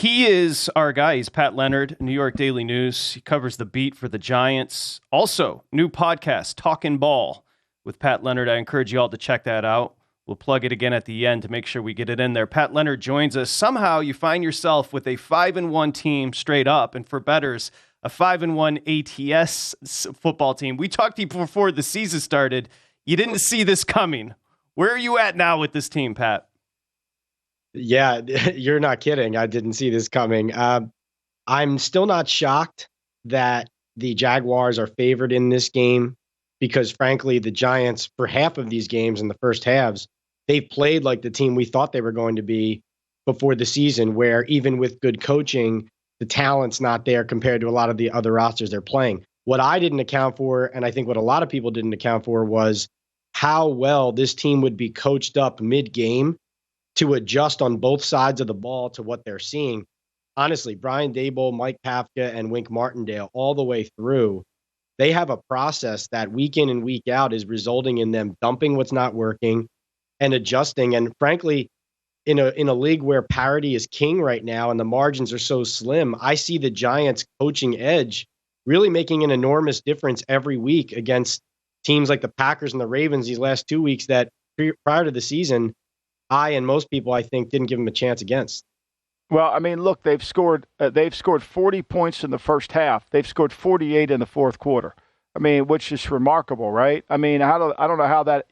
He is our guy. He's Pat Leonard, New York Daily News. He covers the beat for the Giants. Also, new podcast, Talkin' Ball with Pat Leonard. I encourage you all to check that out. We'll plug it again at the end to make sure we get it in there. Pat Leonard joins us. Somehow you find yourself with a 5-1 team straight up, and for bettors, a 5-1 ATS football team. We talked to you before the season started. You didn't see this coming. Where are you at now with this team, Pat? Yeah, you're not kidding. I didn't see this coming. I'm still not shocked that the Jaguars are favored in this game because, frankly, the Giants, for half of these games in the first halves, they've played like the team we thought they were going to be before the season, where even with good coaching, the talent's not there compared to a lot of the other rosters they're playing. What I didn't account for, and I think what a lot of people didn't account for, was how well this team would be coached up mid-game to adjust on both sides of the ball to what they're seeing. Honestly, Brian Daboll, Mike Kafka, and Wink Martindale all the way through, they have a process that week in and week out is resulting in them dumping what's not working and adjusting. And frankly, in a league where parity is king right now and the margins are so slim, I see the Giants' coaching edge really making an enormous difference every week against teams like the Packers and the Ravens these last 2 weeks that prior to the season, I and most people, I think, didn't give them a chance against. Well, I mean, look, they've scored 40 points in the first half. They've scored 48 in the fourth quarter. I mean, which is remarkable, right? I mean, I don't know how that,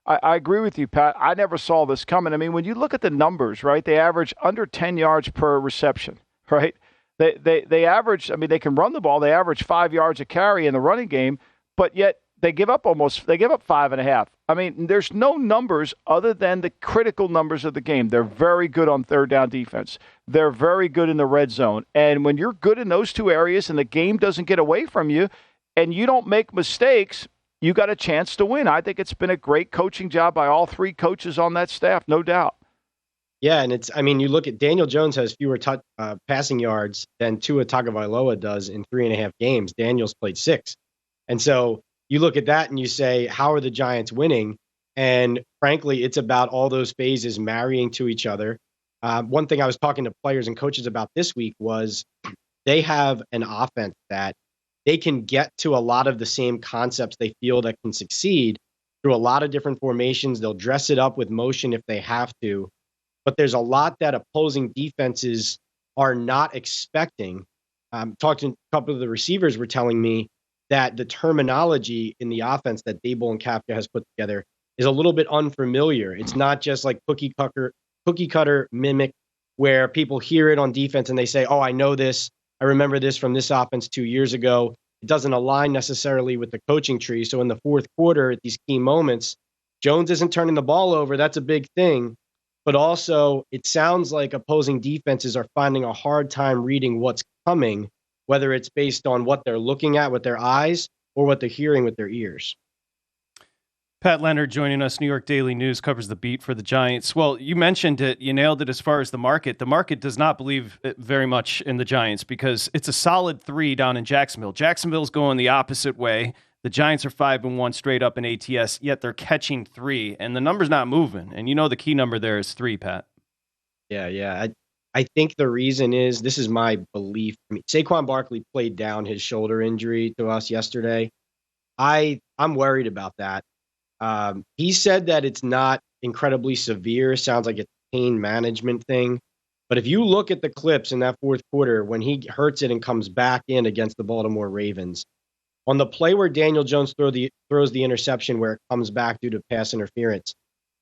I agree with you, Pat. I never saw this coming. I mean, when you look at the numbers, right, they average under 10 yards per reception, right? They average, I mean, they can run the ball. They average 5 yards a carry in the running game, but yet they give up 5.5. I mean, there's no numbers other than the critical numbers of the game. They're very good on third down defense. They're very good in the red zone. And when you're good in those two areas and the game doesn't get away from you and you don't make mistakes, you got a chance to win. I think it's been a great coaching job by all three coaches on that staff, no doubt. Yeah, and you look at Daniel Jones has fewer passing yards than Tua Tagovailoa does in 3.5 games. Daniel's played 6. And so you look at that and you say, how are the Giants winning? And frankly, it's about all those phases marrying to each other. One thing I was talking to players and coaches about this week was they have an offense that they can get to a lot of the same concepts they feel that can succeed through a lot of different formations. They'll dress it up with motion if they have to. But there's a lot that opposing defenses are not expecting. Talking to a couple of the receivers were telling me that the terminology in the offense that Daboll and Kafka has put together is a little bit unfamiliar. It's not just like cookie cutter mimic where people hear it on defense and they say, oh, I know this. I remember this from this offense 2 years ago. It doesn't align necessarily with the coaching tree. So in the fourth quarter, at these key moments, Jones isn't turning the ball over. That's a big thing. But also, it sounds like opposing defenses are finding a hard time reading what's coming, whether it's based on what they're looking at with their eyes or what they're hearing with their ears. Pat Leonard joining us, New York Daily News, covers the beat for the Giants. Well, you mentioned it. You nailed it as far as the market. The market does not believe very much in the Giants because it's a solid 3 down in Jacksonville. Jacksonville's going the opposite way. The Giants are 5-1 straight up in ATS, yet they're catching 3, and the number's not moving. And you know the key number there is 3, Pat. Yeah. I think the reason is, this is my belief. I mean, Saquon Barkley played down his shoulder injury to us yesterday. I'm worried about that. He said that it's not incredibly severe. Sounds like it's a pain management thing. But if you look at the clips in that fourth quarter, when he hurts it and comes back in against the Baltimore Ravens, on the play where Daniel Jones throws the interception where it comes back due to pass interference,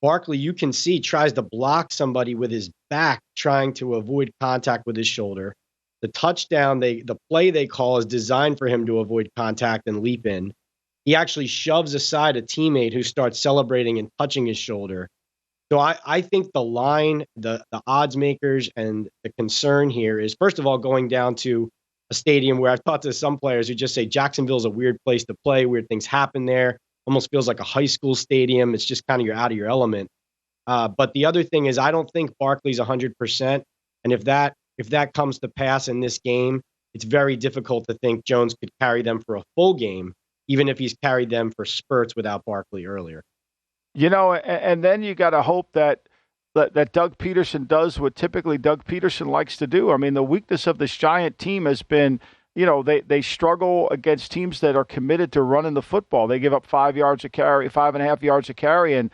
Barkley, you can see, tries to block somebody with his back, trying to avoid contact with his shoulder. The touchdown, the play they call is designed for him to avoid contact and leap in. He actually shoves aside a teammate who starts celebrating and touching his shoulder. So I think the line, the odds makers, and the concern here is, first of all, going down to a stadium where I've talked to some players who just say Jacksonville's a weird place to play, weird things happen there. Almost feels like a high school stadium. It's just kind of you're out of your element. But the other thing is, I don't think Barkley's 100%. And if that comes to pass in this game, it's very difficult to think Jones could carry them for a full game, even if he's carried them for spurts without Barkley earlier. And then you got to hope that that Doug Peterson does what typically Doug Peterson likes to do. I mean, the weakness of this Giant team has been, they struggle against teams that are committed to running the football. They give up 5 yards a carry, 5.5 yards a carry, and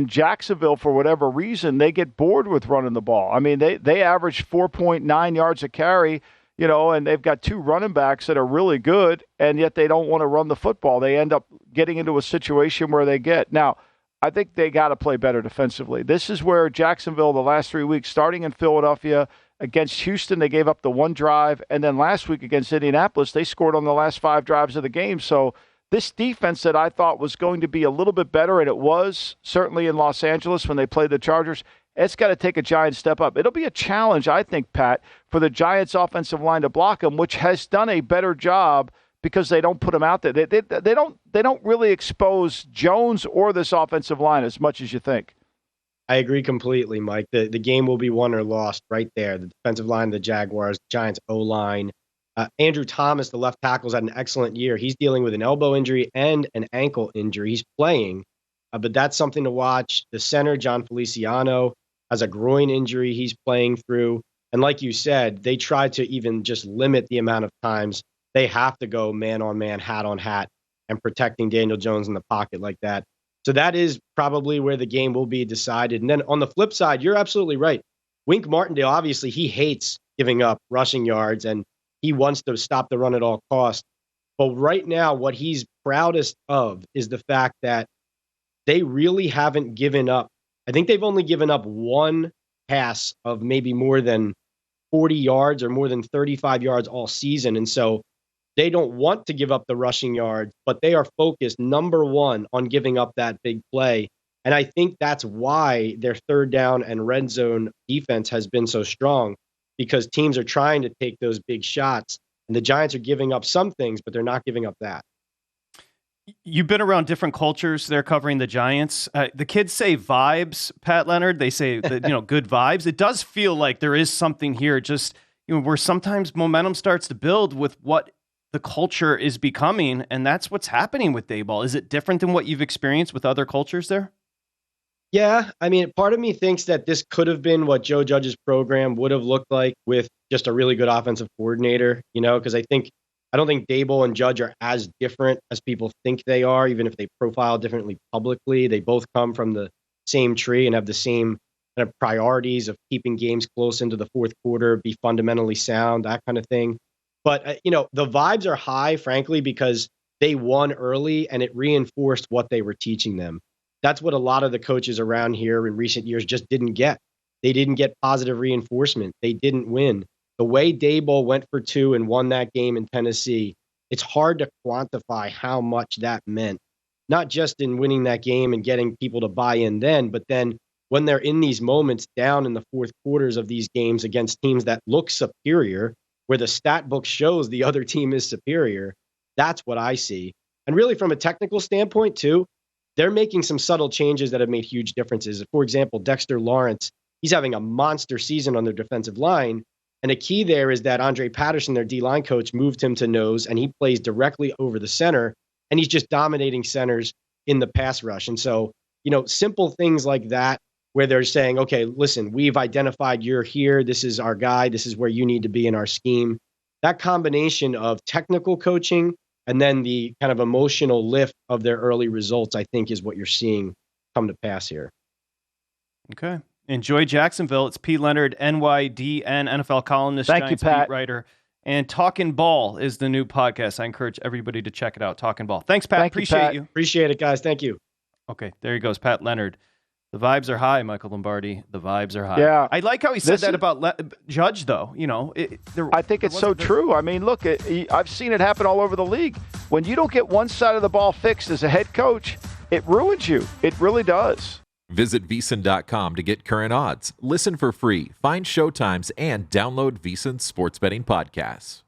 Jacksonville, for whatever reason, they get bored with running the ball. I mean, they average 4.9 yards a carry, and they've got 2 running backs that are really good, and yet they don't want to run the football. They end up getting into a situation where they get. Now, I think they got to play better defensively. This is where Jacksonville, the last 3 weeks, starting in Philadelphia, against Houston, they gave up the 1 drive, and then last week against Indianapolis, they scored on the last 5 drives of the game. So this defense that I thought was going to be a little bit better, and it was certainly in Los Angeles when they played the Chargers, it's got to take a giant step up. It'll be a challenge, I think, Pat, for the Giants' offensive line to block them, which has done a better job because they don't put them out there. They don't really expose Jones or this offensive line as much as you think. I agree completely, Mike. The game will be won or lost right there. The defensive line of the Jaguars, Giants O-line. Andrew Thomas, the left tackle, has had an excellent year. He's dealing with an elbow injury and an ankle injury. He's playing, but that's something to watch. The center, John Feliciano, has a groin injury he's playing through. And like you said, they try to even just limit the amount of times they have to go man-on-man, hat-on-hat, and protecting Daniel Jones in the pocket like that. So that is probably where the game will be decided. And then on the flip side, you're absolutely right. Wink Martindale, obviously, he hates giving up rushing yards, and he wants to stop the run at all costs. But right now, what he's proudest of is the fact that they really haven't given up. I think they've only given up 1 pass of maybe more than 40 yards or more than 35 yards all season. And so they don't want to give up the rushing yards, but they are focused, number one, on giving up that big play. And I think that's why their third down and red zone defense has been so strong, because teams are trying to take those big shots. And the Giants are giving up some things, but they're not giving up that. You've been around different cultures. They're covering the Giants. The kids say vibes, Pat Leonard. They say that, good vibes. It does feel like there is something here, just where sometimes momentum starts to build with what the culture is becoming, and that's what's happening with Daboll. Is it different than what you've experienced with other cultures there? Yeah, I mean, part of me thinks that this could have been what Joe Judge's program would have looked like with just a really good offensive coordinator, because I don't think Daboll and Judge are as different as people think they are, even if they profile differently publicly. They both come from the same tree and have the same kind of priorities of keeping games close into the fourth quarter, be fundamentally sound, that kind of thing. But, the vibes are high, frankly, because they won early and it reinforced what they were teaching them. That's what a lot of the coaches around here in recent years just didn't get. They didn't get positive reinforcement. They didn't win. The way Daboll went for 2 and won that game in Tennessee, it's hard to quantify how much that meant, not just in winning that game and getting people to buy in then, but then when they're in these moments down in the fourth quarters of these games against teams that look superior, where the stat book shows the other team is superior, that's what I see. And really from a technical standpoint too, they're making some subtle changes that have made huge differences. For example, Dexter Lawrence, he's having a monster season on their defensive line. And a key there is that Andre Patterson, their D-line coach, moved him to nose, and he plays directly over the center, and he's just dominating centers in the pass rush. And so, simple things like that, where they're saying, okay, listen, we've identified you're here. This is our guy. This is where you need to be in our scheme. That combination of technical coaching and then the kind of emotional lift of their early results, I think, is what you're seeing come to pass here. Okay. Enjoy Jacksonville. It's P. Leonard, NYDN, NFL columnist, Thank Giants you, Pat. beat writer. And Talkin' Ball is the new podcast. I encourage everybody to check it out, Talkin' Ball. Thanks, Pat. Appreciate you. Appreciate it, guys. Thank you. Okay, there he goes, Pat Leonard. The vibes are high, Michael Lombardi. The vibes are high. Yeah. I like how he said that about Judge, though. I think it's so true. I mean, look, I've seen it happen all over the league. When you don't get one side of the ball fixed as a head coach, it ruins you. It really does. Visit VSiN.com to get current odds, listen for free, find showtimes, and download VSiN sports betting podcasts.